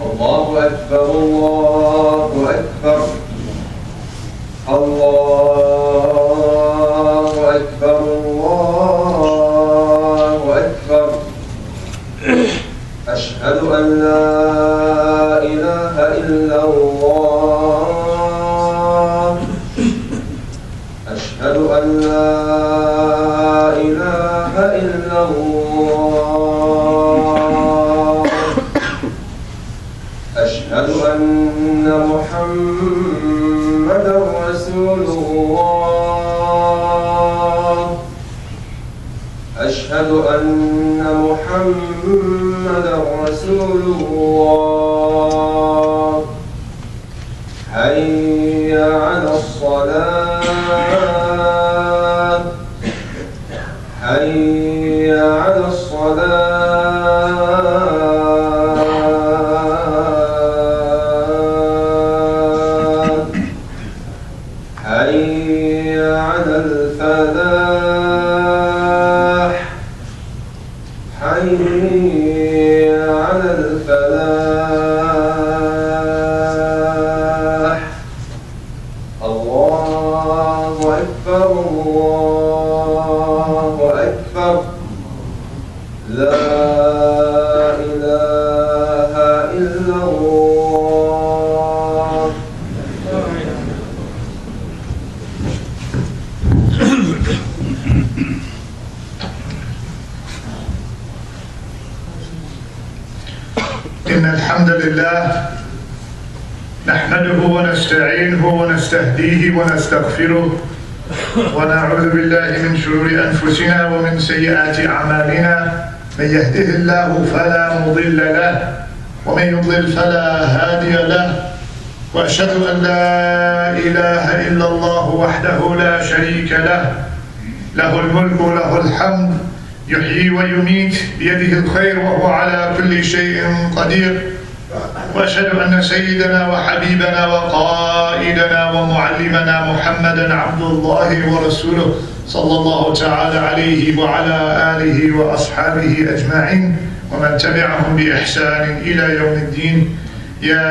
الله أكبر الله أكبر الله أكبر الله أكبر أشهد أن لا إله إلا الله أشهد أن لا إله إلا الله أشهد أن محمدا رسول الله أشهد أن محمدا رسول الله حي على الصلاة حي على الصلاة حي على الفلاح حي على الفلاح الله أكبر الله أكبر لا إله إلا الله. إن الحمد لله نحمده ونستعينه ونستهديه ونستغفره ونعوذ بالله من شرور أنفسنا ومن سيئات أعمالنا من يهده الله فلا مضل له ومن يضلل فلا هادي له وأشهد أن لا إله إلا الله وحده لا شريك له له الملك وله الحمد يحيي ويميت بيده الخير وهو على كل شيء قدير وأشهد أن سيدنا وحبيبنا وقائدنا ومعلمنا محمدا عبد الله ورسوله صلى الله تعالى عليه وعلى آله وأصحابه أجمعين ومن تبعهم بإحسان إلى يوم الدين. يا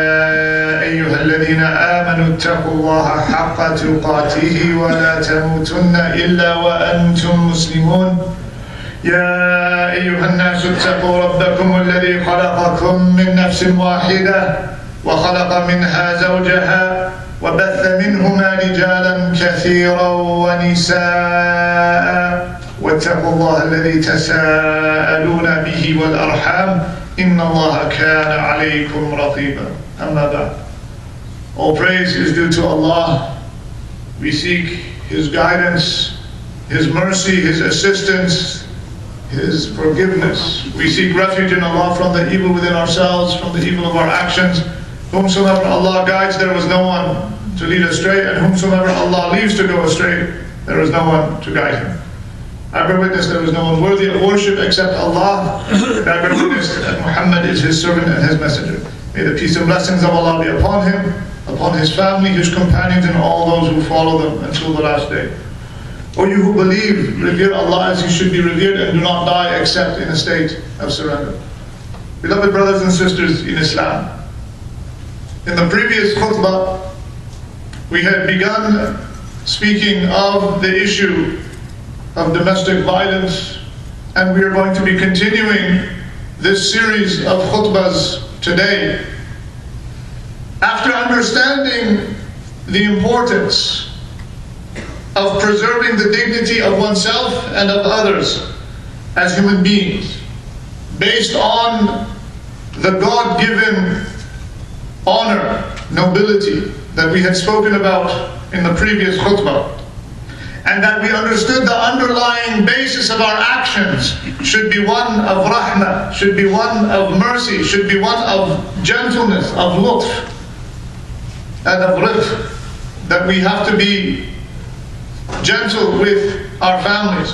أيها الذين آمنوا اتقوا الله حق تقاته ولا تموتن إلا وأنتم مسلمون. يا أيها الناس اتقوا ربكم الذي خلقكم من نفس واحدة وخلق منها زوجها وبث منهما رجالا كثيرا ونساء واتقوا الله الذي تساءلون به والأرحام إن الله كان عليكم رقيبا. أما بعد. All praise is due to Allah. We seek His guidance, His mercy, His assistance, His forgiveness. We seek refuge in Allah from the evil within ourselves, from the evil of our actions. Whomsoever Allah guides, there is no one to lead astray, and whomsoever Allah leaves to go astray, there is no one to guide him. I bear witness there is no one worthy of worship except Allah, and I bear witness that Muhammad is His servant and His messenger. May the peace and blessings of Allah be upon him, upon his family, his companions, and all those who follow them until the last day. O you who believe, revere Allah as He should be revered and do not die except in a state of surrender. Beloved brothers and sisters in Islam, in the previous khutbah, we had begun speaking of the issue of domestic violence, and we are going to be continuing this series of khutbahs today. After understanding the importance of preserving the dignity of oneself and of others as human beings, based on the God-given honor, nobility that we had spoken about in the previous khutbah, and that we understood the underlying basis of our actions should be one of rahmah, should be one of mercy, should be one of gentleness, of lutf, and of rifq, that we have to be gentle with our families.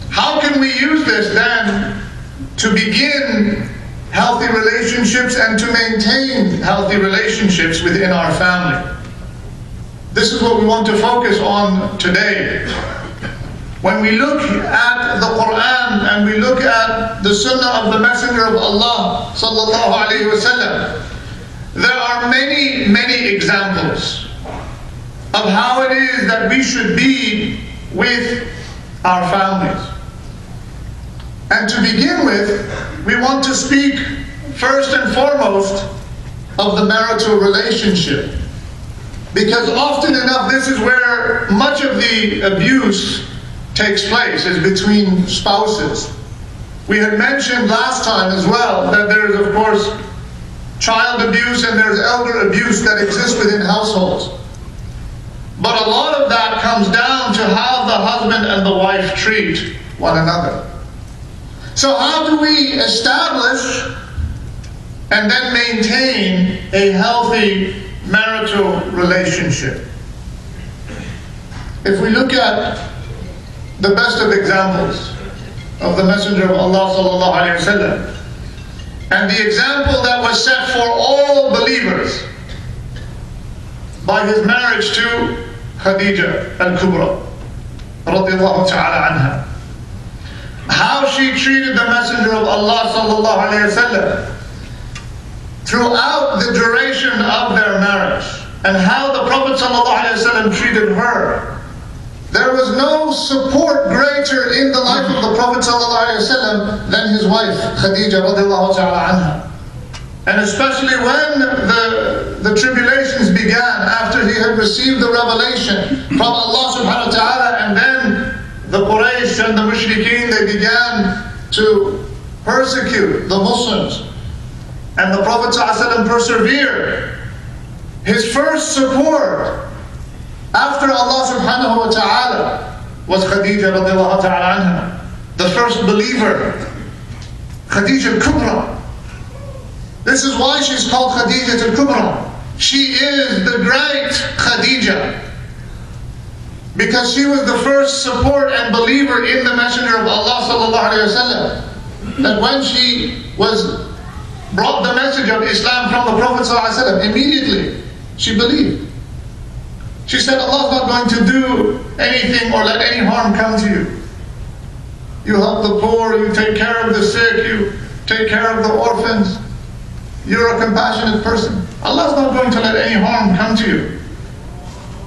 How can we use this then to begin healthy relationships and to maintain healthy relationships within our family? This is what we want to focus on today. when we look at the Quran and we look at the Sunnah of the Messenger of Allah sallallahu alaihi wasallam, there are many, many examples of how it is that we should be with our families. And to begin with, we want to speak first and foremost of the marital relationship. Because often enough, this is where much of the abuse takes place, is between spouses. We had mentioned last time as well that there is, of course, child abuse and there's elder abuse that exists within households. But a lot of that comes down to how the husband and the wife treat one another. So how do we establish and then maintain a healthy marital relationship? If we look at the best of examples of the Messenger of Allah sallallahu alaihi wasallam, and the example that was set for all believers by his marriage to Khadija al-Kubra radiyallahu ta'ala anha, how she treated the Messenger of Allah sallallahu alaihi wasallam throughout the duration of their marriage, and how the Prophet ﷺ treated her. There was no support greater in the life of the Prophet ﷺ than his wife, Khadija radiallahu ta'ala anha. And especially when the tribulations began after he had received the revelation from Allah subhanahu wa ta'ala, and then the Quraysh and the Mushrikeen, they began to persecute the Muslims. And the Prophet ﷺ persevered. His first support after Allah subhanahu wa ta'ala was Khadija radiallahu ta'ala anha, the first believer, Khadija al-Kubra. This is why she's called Khadija al-Kubra. She is the great Khadija, because she was the first support and believer in the Messenger of Allah sallallahu alayhi wa sallam. That when she was brought the message of Islam from the Prophet ﷺ, immediately she believed. She said, Allah is not going to do anything or let any harm come to you. You help the poor, you take care of the sick, you take care of the orphans. You're a compassionate person. Allah is not going to let any harm come to you.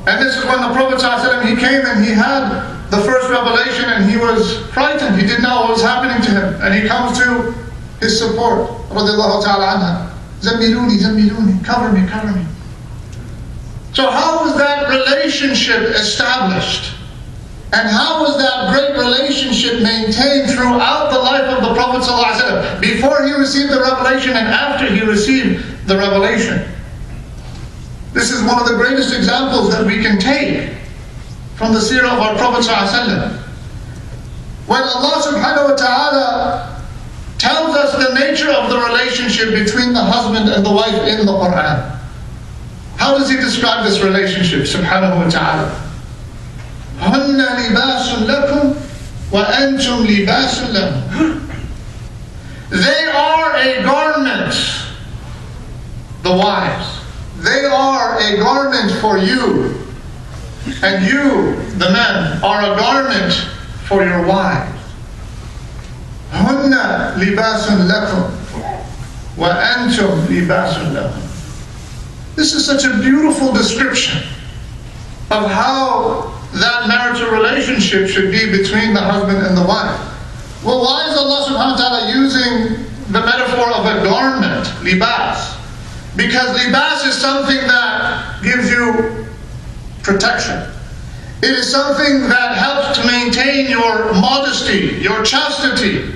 And this is when the Prophet ﷺ, he came and he had the first revelation and he was frightened. He didn't know what was happening to him. And he comes to his support, radiallahu ta'ala anha. Zammiluni, zammiluni, cover me, cover me. So how was that relationship established? And how was that great relationship maintained throughout the life of the Prophet ﷺ, before he received the revelation and after he received the revelation? This is one of the greatest examples that we can take from the seerah of our Prophet ﷺ. When Allah subhanahu wa ta'ala tells us the nature of the relationship between the husband and the wife in the Quran, how does he describe this relationship, subhanahu wa ta'ala? هُنَّ لِبَاسٌ لَكُمْ وَأَنْتُمْ لِبَاسٌ لَهُمْ. They are a garment, the wives. They are a garment for you, and you, the men, are a garment for your wives. هُنَّ لِبَاسٌ لَكُمْ وَأَنْتُمْ لِبَاسٌ لَهُمْ. This is such a beautiful description of how that marital relationship should be between the husband and the wife. Well, why is Allah subhanahu wa ta'ala using the metaphor of a garment, libas? Because libas is something that gives you protection. It is something that helps to maintain your modesty, your chastity.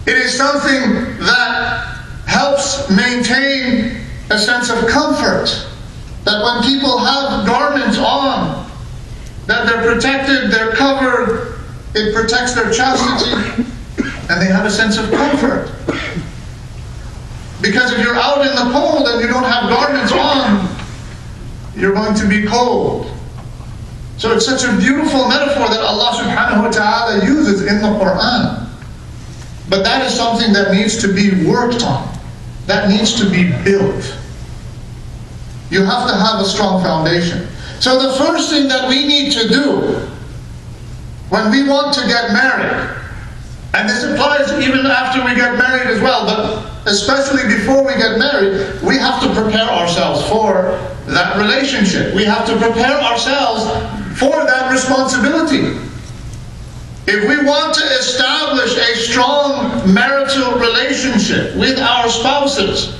It is something that helps maintain a sense of comfort. That when people have garments on, that they're protected, they're covered, it protects their chastity, and they have a sense of comfort. Because if you're out in the cold and you don't have garments on, you're going to be cold. So it's such a beautiful metaphor that Allah subhanahu wa ta'ala uses in the Quran. But that is something that needs to be worked on. That needs to be built. You have to have a strong foundation. So the first thing that we need to do when we want to get married, and this applies even after we get married as well, but especially before we get married, we have to prepare ourselves for that relationship. We have to prepare ourselves for that responsibility. If we want to establish a strong marital relationship with our spouses,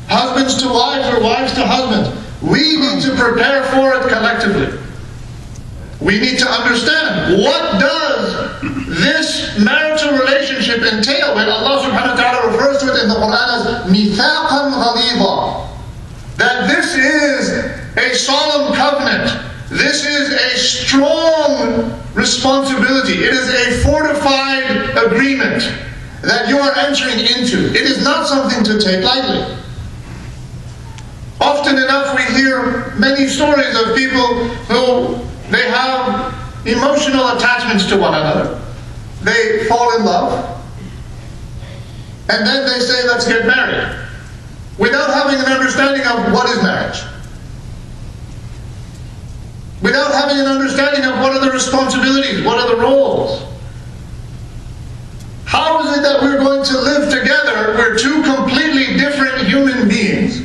husbands to wives or wives to husbands, we need to prepare for it collectively. We need to understand, what does this marital relationship entail? When Allah subhanahu wa ta'ala refers to it in the Quran as mithaqan ghalidha, that this is a solemn covenant. This is a strong responsibility. It is a fortified agreement that you are entering into. It is not something to take lightly. Often enough we hear many stories of people who they have emotional attachments to one another. They fall in love, and then they say, let's get married, without having an understanding of what is marriage. Without having an understanding of what are the responsibilities, what are the roles. How is it that we're going to live together? We're two completely different human beings.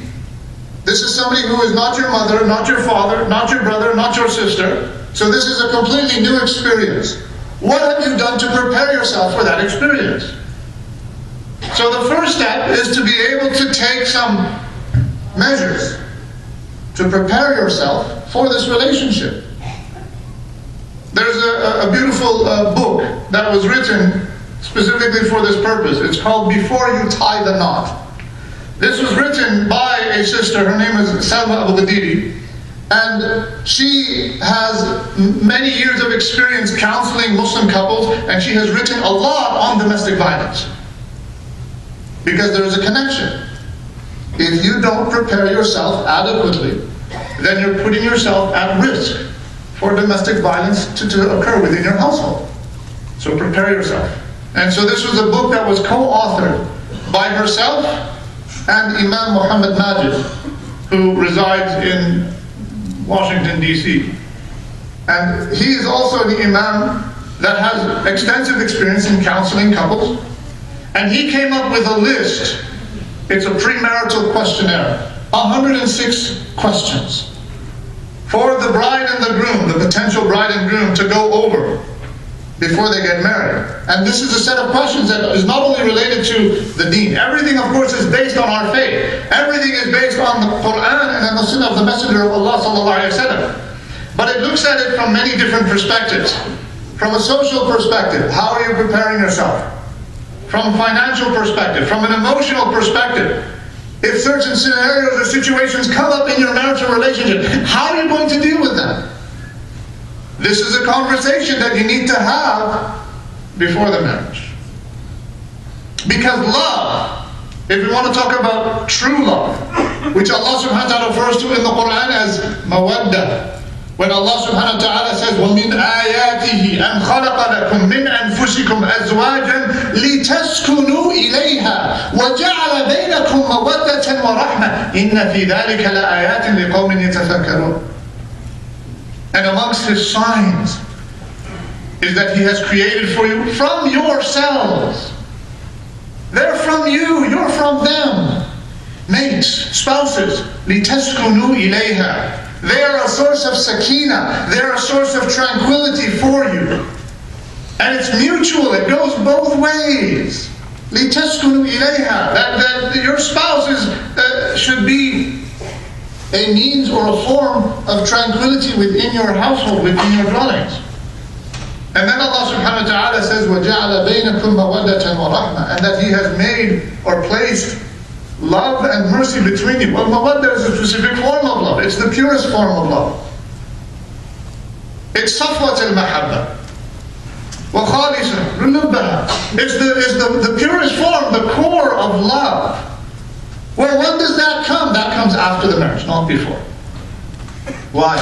This is somebody who is not your mother, not your father, not your brother, not your sister. So this is a completely new experience. What have you done to prepare yourself for that experience? So the first step is to be able to take some measures to prepare yourself for this relationship. There's a beautiful book that was written specifically for this purpose. It's called Before You Tie the Knot. This was written by a sister, her name is Salma Abu-Ghadiri, and she has many years of experience counseling Muslim couples, and she has written a lot on domestic violence. Because there is a connection. If you don't prepare yourself adequately, then you're putting yourself at risk for domestic violence to occur within your household. So prepare yourself. And so this was a book that was co-authored by herself and Imam Muhammad Majid, who resides in Washington, D.C. And he is also the Imam that has extensive experience in counseling couples. And he came up with a list. It's a premarital questionnaire, 106 questions for the bride and the groom, the potential bride and groom, to go over before they get married. And this is a set of questions that is not only related to the deen. Everything, of course, is based on our faith. Everything is based on the Quran and on the Sunnah of the Messenger of Allah sallallahu alaihi wasallam. But it looks at it from many different perspectives. From a social perspective, how are you preparing yourself? From a financial perspective, from an emotional perspective. If certain scenarios or situations come up in your marital relationship, how are you going to deal with them? This is a conversation that you need to have before the marriage. Because love, if we want to talk about true love, which Allah subhanahu wa ta'ala refers to in the Quran as mawaddah, when Allah subhanahu wa ta'ala says, وَمِنْ آيَاتِهِ أَنْ خَلَقَ لَكُم مِّنْ أَنفُسِكُمْ أَزْوَاجًا لِتَسْكُنُوا إِلَيْهَا وَجَعَلَ بَيْنَكُم مَّوَدَّةً وَرَحْمَةً إِنَّ فِي ذَلِكَ لَآيَاتٍ لِقَوْمٍ يَتَفَكَّرُونَ. And amongst His signs is that He has created for you from yourselves. They're from you, you're from them. Mates, spouses, لِتَسْكُنُوا إِلَيْهَا. They are a source of sakina. They are a source of tranquility for you. And it's mutual. It goes both ways. لِتَسْكُنُوا إِلَيْهَا. That your spouses should be a means or a form of tranquility within your household, within your dwellings. And then Allah subhanahu wa ta'ala says, وَجَعَلَ بَيْنَكُمْ مَوَدَّةً وَرَحْمَةً. And that He has made or placed love and mercy between you. Well, mawaddah is a specific form of love. It's the purest form of love. It's safwat al-mahabba. Wa khalisa lubbaha. It's the purest form, the core of love. Well, when does that come? That comes after the marriage, not before. Why?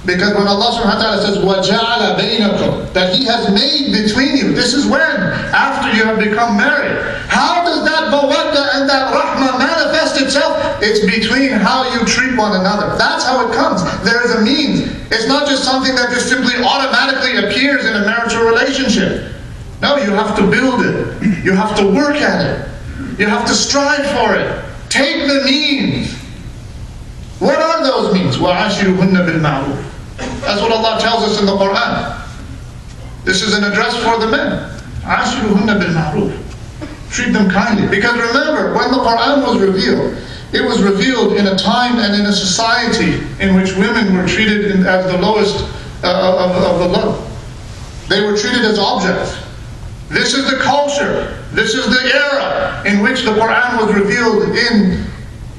Because when Allah subhanahu wa ta'ala says, وَجَعَلَ بَيْنَكُمْ, that He has made between you, this is when? After you have become married. How does that mawaddah and that rahmah manifest test itself, it's between how you treat one another. That's how it comes. There is a means. It's not just something that just simply automatically appears in a marital relationship. No, you have to build it. You have to work at it. You have to strive for it. Take the means. What are those means? وَعَاشِرُهُنَّ بِالْمَعْرُوفِ. That's what Allah tells us in the Quran. This is an address for the men. عَاشِرُهُنَّ بِالْمَعْرُوفِ. Treat them kindly. Because remember, when the Quran was revealed, it was revealed in a time and in a society in which women were treated as the lowest of the low. They were treated as objects. This is the culture. This is the era in which the Quran was revealed in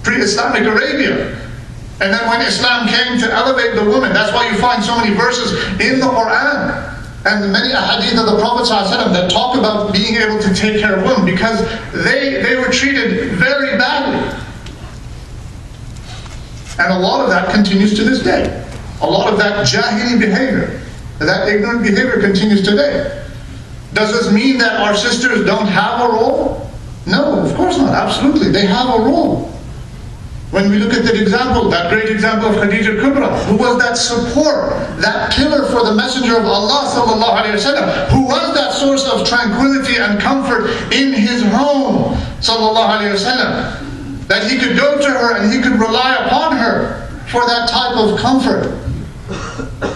pre-Islamic Arabia. And then when Islam came to elevate the woman, that's why you find so many verses in the Quran and many ahadith of the Prophet ﷺ that talk about being able to take care of women, because they were treated very badly. And a lot of that continues to this day. A lot of that jahili behavior, that ignorant behavior continues today. Does this mean that our sisters don't have a role? No, of course not. Absolutely, they have a role. When we look at that example, that great example of Khadija Kubra, who was that support, that pillar for the Messenger of Allah sallallahu alaihi wasallam, who was that source of tranquility and comfort in his home sallallahu alaihi wasallam, that he could go to her and he could rely upon her for that type of comfort.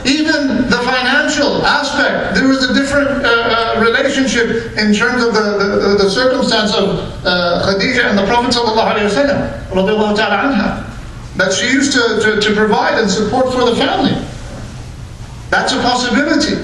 Even the financial aspect, there was a different relationship in terms of the circumstance of Khadija and the Prophet ﷺ, radiallahu ta'ala anha, that she used to provide and support for the family. That's a possibility.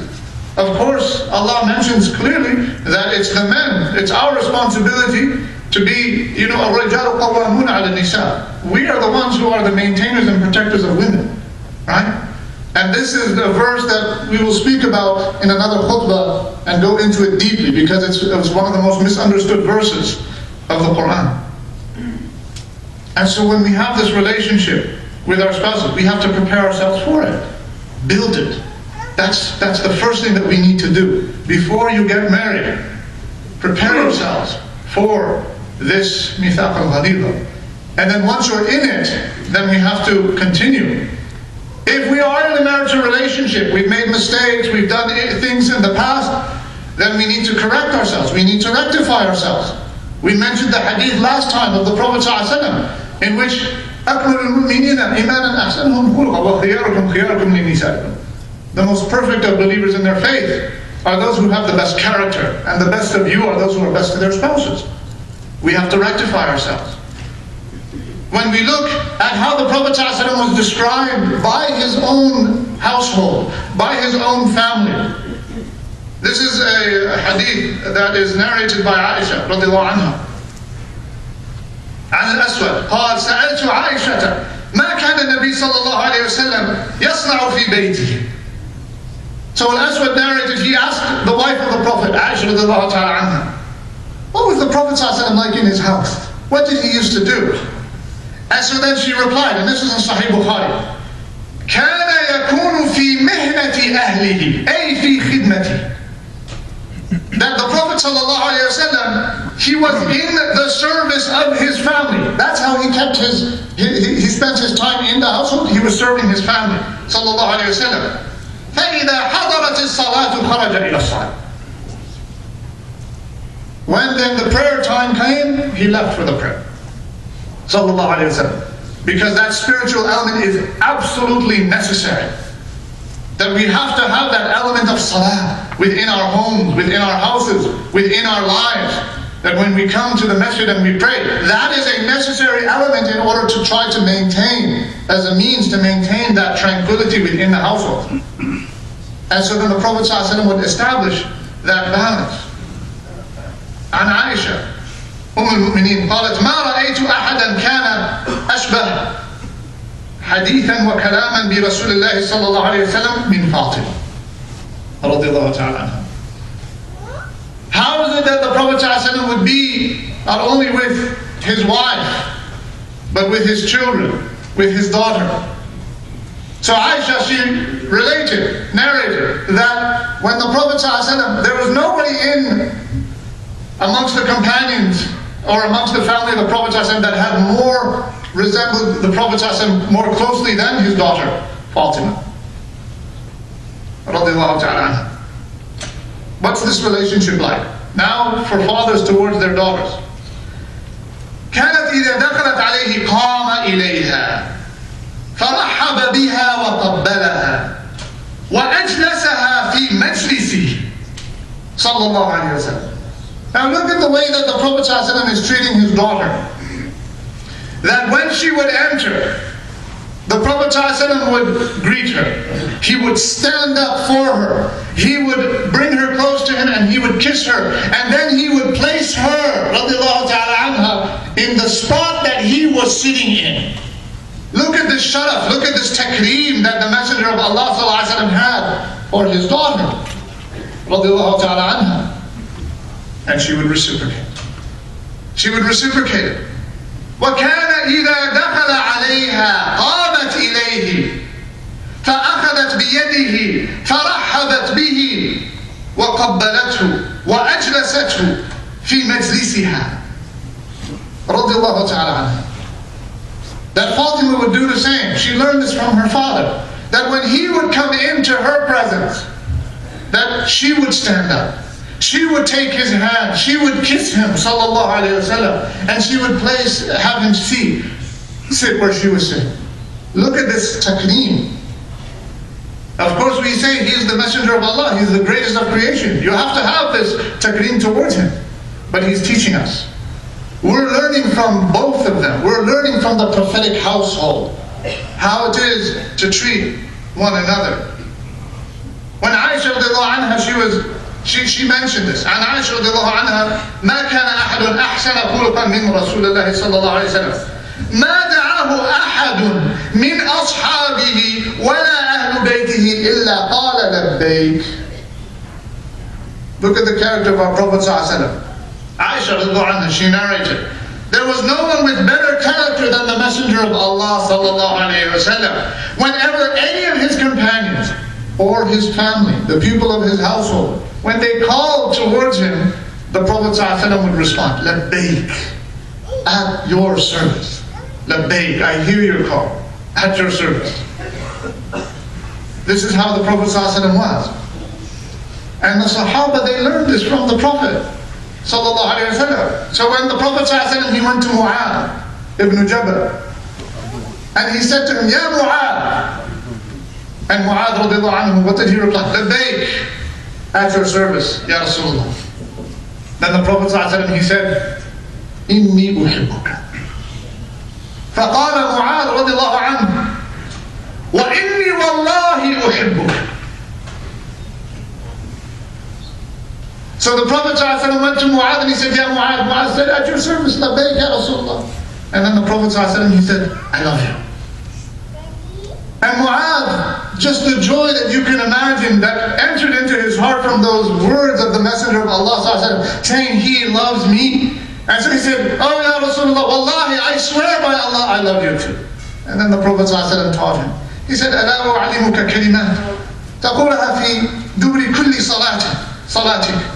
Of course, Allah mentions clearly that it's the men, it's our responsibility to be, الرِّجَالُ قَوَّامُونَ عَلَى النِّسَاءِ. We are the ones who are the maintainers and protectors of women, right? And this is a verse that we will speak about in another khutbah and go into it deeply, because it's one of the most misunderstood verses of the Quran. And so when we have this relationship with our spouses, we have to prepare ourselves for it. Build it. That's the first thing that we need to do. Before you get married, prepare yourselves for this mithaq al-ghaliza. And then once you're in it, then we have to continue. If we are in a marital relationship, we've made mistakes, we've done things in the past, then we need to correct ourselves. We need to rectify ourselves. We mentioned the hadith last time of the Prophet ﷺ, in which the most perfect of believers in their faith are those who have the best character, and the best of you are those who are best to their spouses. We have to rectify ourselves. When we look at how the Prophet ﷺ was described by his own household, by his own family. This is a hadith that is narrated by Aisha radiallahu anha. عن الأسود قال سألت عائشة ما كان النبي صلى الله عليه وسلم يصنع في بيته. So Al-Aswad narrated, he asked the wife of the Prophet, Aisha radiallahu ta'ala anha, what was the Prophet ﷺ like in his house? What did he used to do? And so then she replied, and this is in Sahih Bukhari, كان يكون في مهنة أهله أي في خدمته. That the Prophet ﷺ, he was in the service of his family. That's how he kept he spent his time in the household. He was serving his family sallallahu alayhi wa sallam. فإذا حضرت الصلاة خرج إلى الصلاة. When then the prayer time came, he left for the prayer. Sallallahu alayhi wa sallam. Because that spiritual element is absolutely necessary. That we have to have that element of salah within our homes, within our houses, within our lives. That when we come to the masjid and we pray, that is a necessary element in order to try to maintain, as a means to maintain that tranquility within the household. And so then the Prophet ﷺ would establish that balance. عن عائشة أم المؤمنين قالت ما رأيت أحدا كان أشبه حديثا وكلاما برسول الله صلى الله عليه وسلم من فاطمة رضي الله تعالى عنها. How is it that the Prophet ﷺ would be not only with his wife, but with his children, with his daughter? So Aisha, she narrated that when the Prophet ﷺ, there was nobody amongst the companions or amongst the family of the Prophet ﷺ that had more resembled the Prophet ﷺ more closely than his daughter, Fatima. Radiallahu ta'ala anha. What's this relationship like? Now for fathers towards their daughters. كانت إذا دخلت عليه قام إليها فرحب بها وقبلها وأجلسها في مجلسه صلى الله عليه وسلم. Now look at the way that the Prophet ﷺ is treating his daughter. That when she would enter, the Prophet ﷺ would greet her. He would stand up for her. He would bring her close to him and he would kiss her. And then he would place her, radiallahu ta'ala anha, in the spot that he was sitting in. Look at this sharaf, look at this takreem that the Messenger of Allah ﷺ had for his daughter, radiallahu ta'ala anha. And she would reciprocate. She would reciprocate it. وَكَانَ إِذَا دَخَلَ عَلَيْهَا قَامَتْ إِلَيْهِ فَأَخَذَتْ بِيَدِهِ فَرَحَّبَتْ بِهِ وَقَبَّلَتْهُ وَأَجْلَسَتْهُ فِي مَجْلِسِهَا رضي الله تعالى عنها. That Fatima would do the same. She learned this from her father. That when he would come into her presence, that she would stand up. She would take his hand, she would kiss him, sallallahu alayhi wasallam, and she would have him sit where she was sitting. Look at this takreem. Of course we say he is the messenger of Allah, he is the greatest of creation. You have to have this takreem towards him. But he's teaching us. We're learning from both of them. We're learning from the prophetic household how it is to treat one another. When Aisha radiallahu anha, she mentioned this. عن عائشة رضي الله عنها ما كان أحد أحسن خلقا من رسول الله صلى الله عليه وسلم ما دعاه أحد من أصحابه ولا أهل بيته إلا قال لبيك. Look at the character of our Prophet صلى الله عليه وسلم. Aisha رضي الله عنها, she narrated, there was no one with better character than the Messenger of Allah صلى الله عليه وسلم. Whenever any of his companions or his family, the people of his household, when they called towards him, the Prophet ﷺ would respond, Labbaik, at your service. Labbaik, I hear your call, at your service. This is how the Prophet ﷺ was. And the Sahaba, they learned this from the Prophet ﷺ. So when the Prophet ﷺ, he went to Mu'adh ibn Jabal, and he said to him, Ya Mu'adh. And Mu'adh radiallahu anhu, what did he reply? Labbaik, at your service, Ya Rasulullah. Then the Prophet ﷺ, he said, Inni uhibbuka. فقال معاذ رضي الله عنه وإني والله أحبك. So the Prophet ﷺ went to Mu'adh and he said, Ya Mu'adh. Mu'adh said, at your service, Labbaik, Ya Rasulullah. And then the Prophet ﷺ, he said, I love you. And Mu'adh, just the joy that you can imagine that entered into his heart from those words of the Messenger of Allah saying he loves me. And so he said, oh Ya Rasulullah, Wallahi, I swear by Allah, I love you too. And then the Prophet ﷺ taught him. He said, ألا أعلمك كلمات تقولها في دبر كل صلاتك.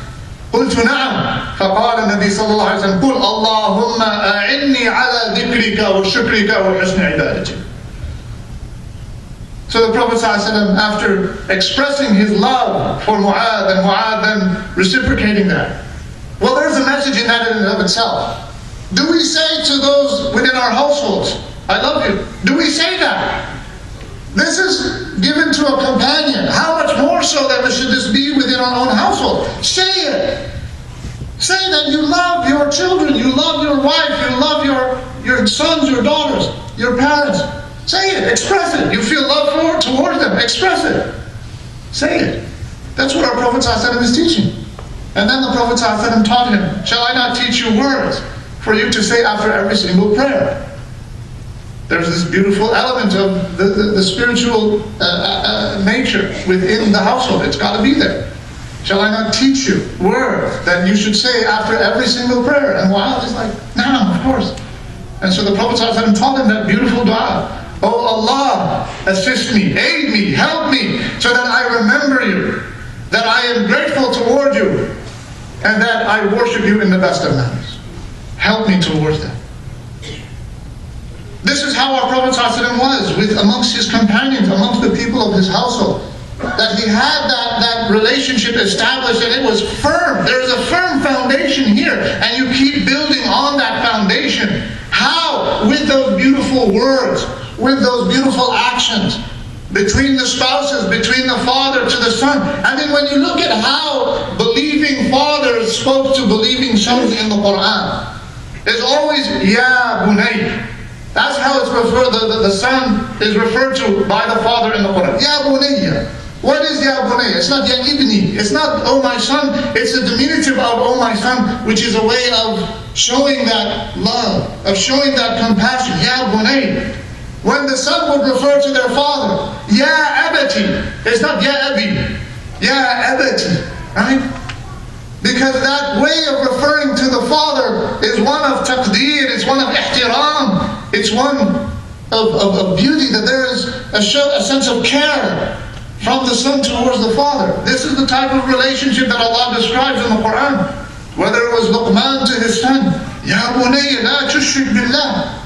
قلت نعم. فقال النبي صلى الله عليه وسلم قل اللهم أعني على ذكرك وشكرك وحسن عبادتك. So the Prophet ﷺ, after expressing his love for Mu'adh, and Mu'adh then reciprocating that, well, there's a message in that in and of itself. Do we say to those within our households, I love you? Do we say that? This is given to a companion. How much more so that should this be within our own household? Say it. Say that you love your children, you love your wife, you love your sons, your daughters, your parents. Say it, express it. You feel love towards them, express it. Say it. That's what our Prophet ﷺ is teaching. And then the Prophet ﷺ taught him, shall I not teach you words for you to say after every single prayer? There's this beautiful element of the spiritual nature within the household. It's got to be there. Shall I not teach you words that you should say after every single prayer? And Mu'adh is like, no, of course. And so the Prophet ﷺ taught him that beautiful dua. Oh Allah, assist me, aid me, help me, so that I remember you, that I am grateful toward you, and that I worship you in the best of manners. help me towards that. This is how our Prophet ﷺ was amongst his companions, amongst the people of his household. That he had that relationship established and it was firm. There's a firm foundation here and you keep building on that foundation. How? With those beautiful words, with those beautiful actions, between the spouses, between the father to the son. I mean, when you look at how believing fathers spoke to believing sons in the Quran, it's always, Ya Bunay. That's how it's referred, the son is referred to by the father in the Quran. Ya Bunayya. What is Ya Bunayya? It's not Ya Ibni. It's not, oh my son. It's a diminutive of oh my son, which is a way of showing that love, of showing that compassion. Ya Bunayya. When the son would refer to their father, Ya Abati. It's not Ya Abi. Ya Abati. Right? Because that way of referring to the father is one of taqdeer, it's one of ihtiram, it's one of beauty, that there is a sense of care from the son towards the father. This is the type of relationship that Allah describes in the Quran. Whether it was Luqman to his son, Ya bunayya la tushrik billah,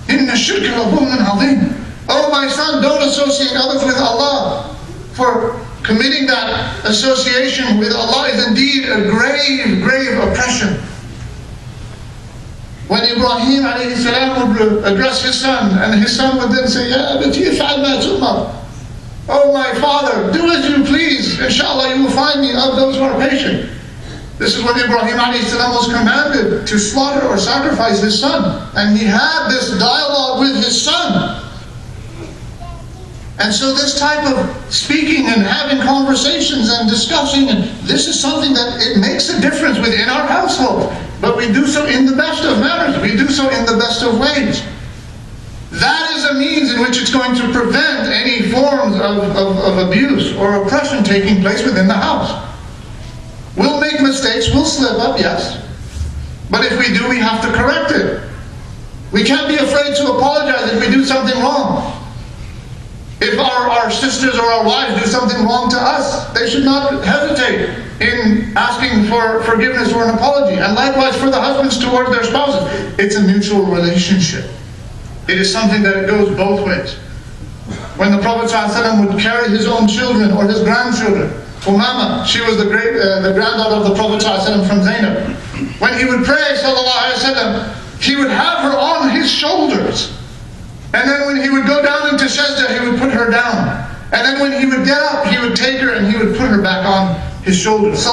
inna shirka la dhulmun azim. Oh my son, don't associate others with Allah, for committing that association with Allah is indeed a grave, grave oppression. When Ibrahim alayhi salam would address his son, and his son would then say, Ya abati if'al ma tu'mar. Oh my father, do as you please. Inshallah you will find me of those who are patient. This is when Ibrahim alayhi salam was commanded to slaughter or sacrifice his son. And he had this dialogue with his son. And so this type of speaking and having conversations and discussing, and this is something that it makes a difference within our household. But we do so in the best of manners. We do so in the best of ways. That is a means in which it's going to prevent any forms of abuse or oppression taking place within the house. We'll make mistakes, we'll slip up, yes. But if we do, we have to correct it. We can't be afraid to apologize if we do something wrong. If our sisters or our wives do something wrong to us, they should not hesitate in asking for forgiveness or an apology. And likewise for the husbands towards their spouses. It's a mutual relationship. It is something that goes both ways. When the Prophet ﷺ would carry his own children or his grandchildren, Umama, she was the granddaughter of the Prophet ﷺ from Zainab. When he would pray, ﷺ, he would have her on his shoulders. And then when he would go down into sajda, he would put her down. And then when he would get up, he would take her and he would put her back on his shoulders.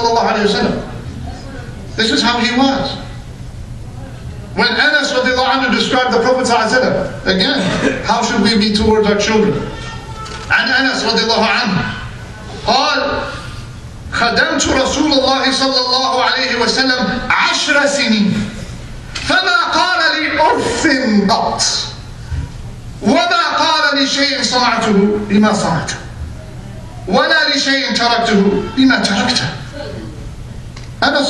This is how he was. When Anas described the Prophet ﷺ, again, how should we be towards our children? And Anas قال خدمت رسول الله صلى الله عليه وسلم 10 سنين فما قال لي أف قط وما قال لي شيء صنعته بما صنعته ولا لشيء تركته بما تركته. Anas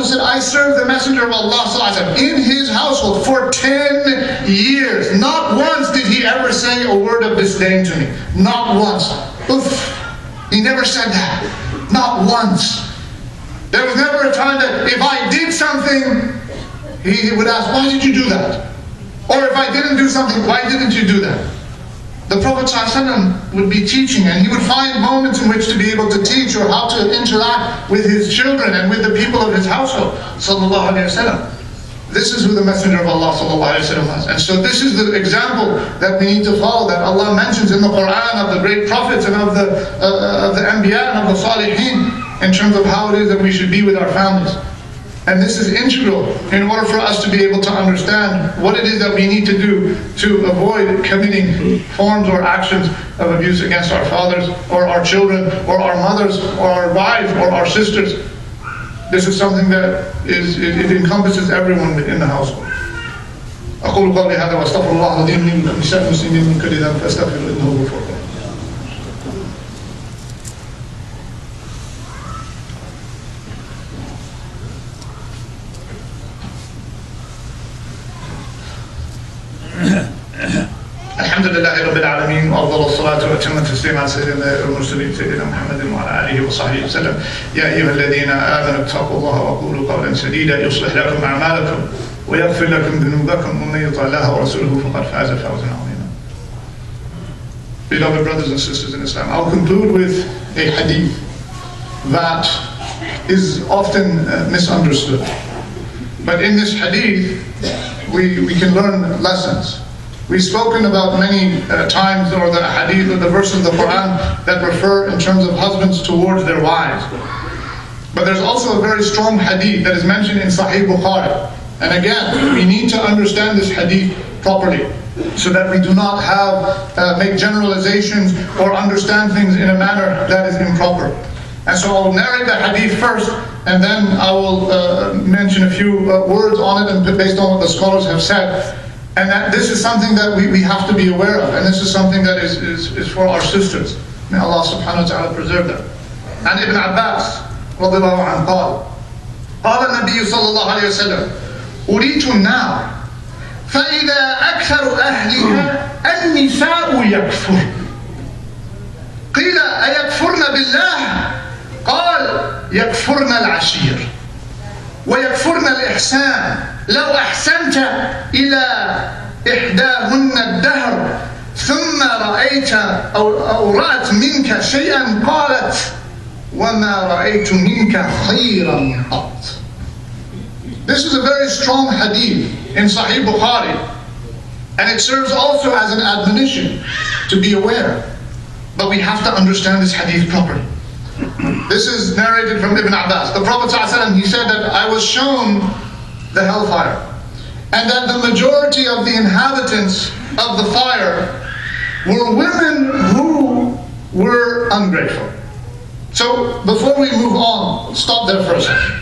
said, I served the Messenger of Allah in his household for 10 years. Not once did he ever say a word of disdain to me. Not once. Oof. He never said that. Not once. There was never a time that if I did something, he would ask, why did you do that? Or if I didn't do something, why didn't you do that? The Prophet ﷺ would be teaching, and he would find moments in which to be able to teach or how to interact with his children and with the people of his household. This is who the Messenger of Allah was. And so this is the example that we need to follow, that Allah mentions in the Quran of the great prophets and of the Anbiya and of the Salihin, in terms of how it is that we should be with our families. And this is integral in order for us to be able to understand what it is that we need to do to avoid committing forms or actions of abuse against our fathers or our children or our mothers or our wives or our sisters. This is something that it encompasses everyone within the household. أقول قولي هذا وأستغفر الله العظيم لي ولكم ولسائر المسلمين من كل ذنب فاستغفروه إنه هو الغفور الرحيم. الحمد لله رب العالمين وأفضل الصلاة وأتم التسليم على سيدنا المرسلين سيدنا محمد وعلى آله وصحبه وسلم. يا أيها الذين آمنوا اتقوا الله وقولوا قولا سديدا يصلح لكم أعمالكم ويغفر لكم ذنوبكم ومن يطع الله ورسوله فقد فاز فوزا عظيما. Beloved brothers and sisters in Islam, I'll conclude with a hadith that is often misunderstood. But in this hadith, we can learn lessons. We've spoken about many times, or the hadith or the verses of the Quran that refer in terms of husbands towards their wives. But there's also a very strong hadith that is mentioned in Sahih Bukhari. And again, we need to understand this hadith properly, so that we do not make generalizations or understand things in a manner that is improper. And so I'll narrate the hadith first, and then I will mention a few words on it, and based on what the scholars have said. And that this is something that we have to be aware of, and this is something that is for our sisters. May Allah subhanahu wa ta'ala preserve them. And Ibn Abbas رضي الله عنه قال النبي صلى الله عليه وسلم أريت النار فإذا أكثر أهلها النساء يكفر قيل أيكفرن بالله قال يكفرن العشير ويكفرن الإحسان لو أحسنت إلى إحداهن الدهر ثم رأيت أو رأت منك شيئا قالت وما رأيت منك خيرا قط. This is a very strong hadith in Sahih Bukhari, and it serves also as an admonition to be aware. But we have to understand this hadith properly. This is narrated from Ibn Abbas. The Prophet ﷺ, he said that I was shown the hellfire, and that the majority of the inhabitants of the fire were women who were ungrateful. So before we move on, stop there for a second.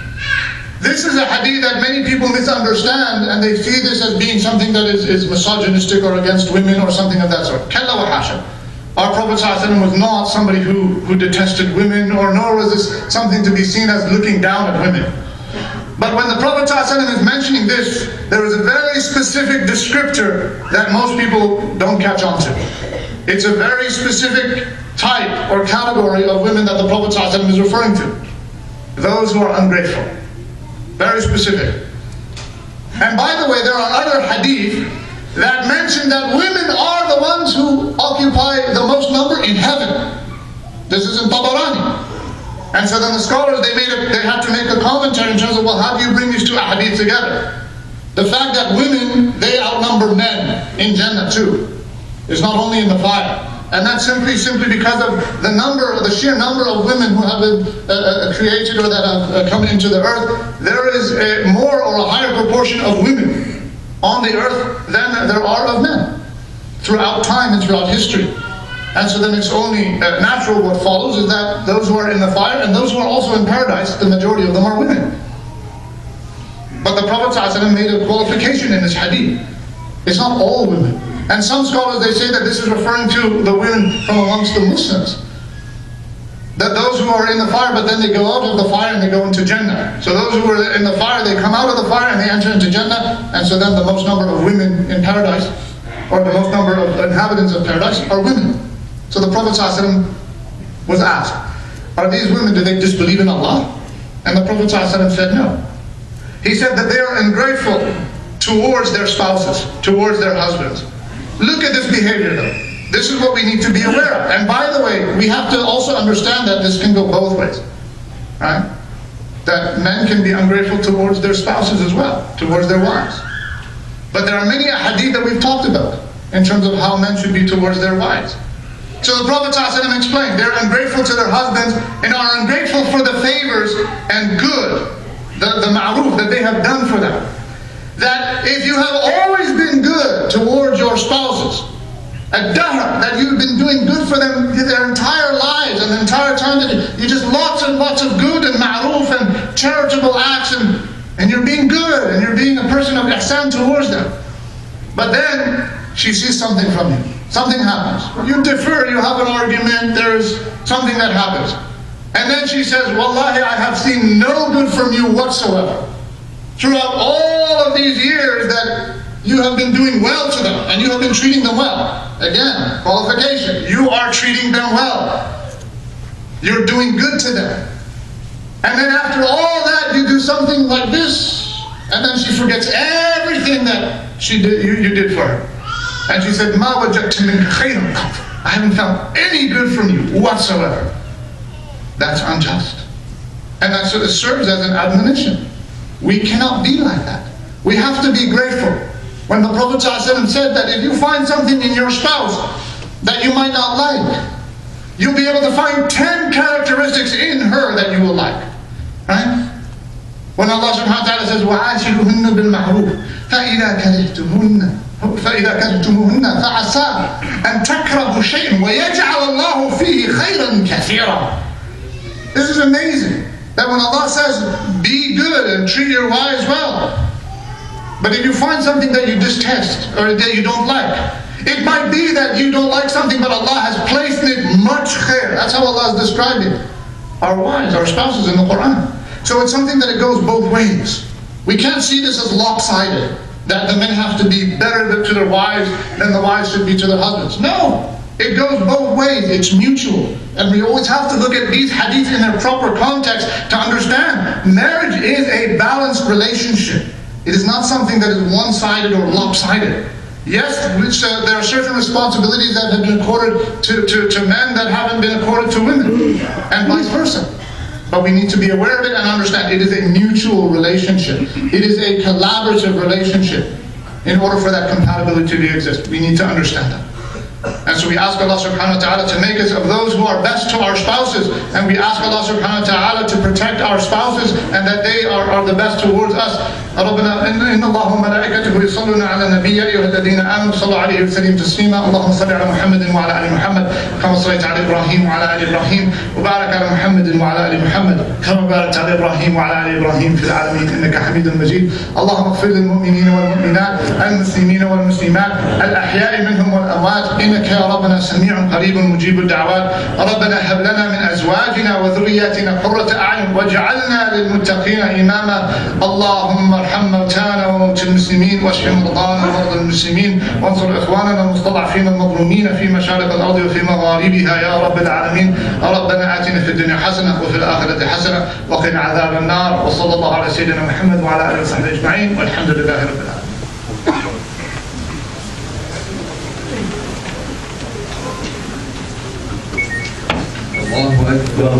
This is a hadith that many people misunderstand, and they see this as being something that is misogynistic or against women or something of that sort. Kalla wa hasha. Our Prophet ﷺ was not somebody who detested women, or nor was this something to be seen as looking down at women. But when the Prophet ﷺ is mentioning this, there is a very specific descriptor that most people don't catch on to. It's a very specific type or category of women that the Prophet ﷺ is referring to. Those who are ungrateful. Very specific. And by the way, there are other hadith that mention that women are the ones who occupy the most number in heaven. This is in Tabarani. And so then the scholars, they had to make a commentary in terms of, well, how do you bring these two hadiths together? The fact that women, they outnumber men in Jannah too, is not only in the fire. And that's simply because of the sheer number of women who have been created or that have come into the earth. There is a more or a higher proportion of women on the earth than there are of men throughout time and throughout history. And so then it's only natural what follows is that those who are in the fire and those who are also in paradise, the majority of them are women. But the Prophet ﷺ made a qualification in this hadith. It's not all women. And some scholars, they say that this is referring to the women from amongst the Muslims. That those who are in the fire, but then they go out of the fire and they go into Jannah. So those who are in the fire, they come out of the fire and they enter into Jannah. And so then the most number of women in paradise, or the most number of inhabitants of paradise, are women. So the Prophet ﷺ was asked, are these women, do they disbelieve in Allah? And the Prophet ﷺ said no. He said that they are ungrateful towards their spouses, towards their husbands. Look at this behavior though. This is what we need to be aware of. And by the way, we have to also understand that this can go both ways. Right? That men can be ungrateful towards their spouses as well, towards their wives. But there are many hadith that we've talked about in terms of how men should be towards their wives. So the Prophet ﷺ explained, they're ungrateful to their husbands and are ungrateful for the favors and good, the ma'ruf that they have done for them. That if you have always been good towards your spouses, a dahr, that you've been doing good for them their entire lives and the entire time that you just lots and lots of good and ma'ruf and charitable acts and you're being good and you're being a person of ihsan towards them. But then she sees something from you. Something happens. You differ, you have an argument, there's something that happens. And then she says, Wallahi, I have seen no good from you whatsoever. Throughout all of these years that you have been doing well to them and you have been treating them well. Again, qualification. You are treating them well. You're doing good to them. And then after all that, you do something like this. And then she forgets everything that she did, you did for her. And she said, "Ma wajadtu minka khayran qat." I haven't found any good from you whatsoever. That's unjust. And that sort of serves as an admonition. We cannot be like that. We have to be grateful. When the Prophet ﷺ said that if you find something in your spouse that you might not like, you'll be able to find 10 characteristics in her that you will like. Right? When Allah subhanahu wa ta'ala says, وَعَاشِرُهُنَّ بِالْمَعْرُوفِ فَإِذَا كَرِهْتُمُوهُنَّ فَعَسَىٰ أَن تَكْرَهُوا شَيْئًا وَيَجْعَلَ اللَّهُ فِيهِ خَيْرًا كَثِيرًا. This is amazing. That when Allah says, be good and treat your wives well. But if you find something that you detest or that you don't like, it might be that you don't like something, but Allah has placed in it much khair. That's how Allah is describing our wives, our spouses in the Quran. So it's something that it goes both ways. We can't see this as lopsided, that the men have to be better to their wives than the wives should be to their husbands. No, it goes both ways. It's mutual. And we always have to look at these hadiths in their proper context to understand marriage is a balanced relationship. It is not something that is one-sided or lopsided. Yes, there are certain responsibilities that have been accorded to men that haven't been accorded to women, and vice versa. But we need to be aware of it and understand it is a mutual relationship. It is a collaborative relationship. In order for that compatibility to exist, we need to understand that. And so we ask Allah subhanahu wa ta'ala to make us of those who are best to our spouses, and we ask Allah subhanahu wa ta'ala to protect our spouses and that they are the best towards us. ربنا إن الله وملائكته يصلون على النبي يا أيها الذين آمنوا صلوا عليه وسلموا تسليما اللهم صل على محمد وعلى آل محمد كما صليت على إبراهيم وعلى آل إبراهيم وبارك على محمد وعلى آل محمد كما باركت على إبراهيم وعلى آل إبراهيم في العالمين إنك حميد مجيد اللهم اغفر للمؤمنين والمؤمنات المسلمين والمسلمات الأحياء منهم والأموات إنك يا ربنا سميع قريب مجيب الدعوات ربنا هب لنا من أزواجنا وذرياتنا قرة أعين واجعلنا للمتقين إماما اللهم ارحم موتانا وموتى المسلمين واشف مرضانا ومرضى المسلمين وانصر إخواننا المستضعفين المظلومين في مشارق الأرض وفي مغاربها يا رب العالمين ربنا آتنا في الدنيا حسنة وفي الآخرة حسنة وقنا عذاب النار وصلى الله على سيدنا محمد وعلى آله وصحبه أجمعين والحمد لله رب العالمين. الله أكبر.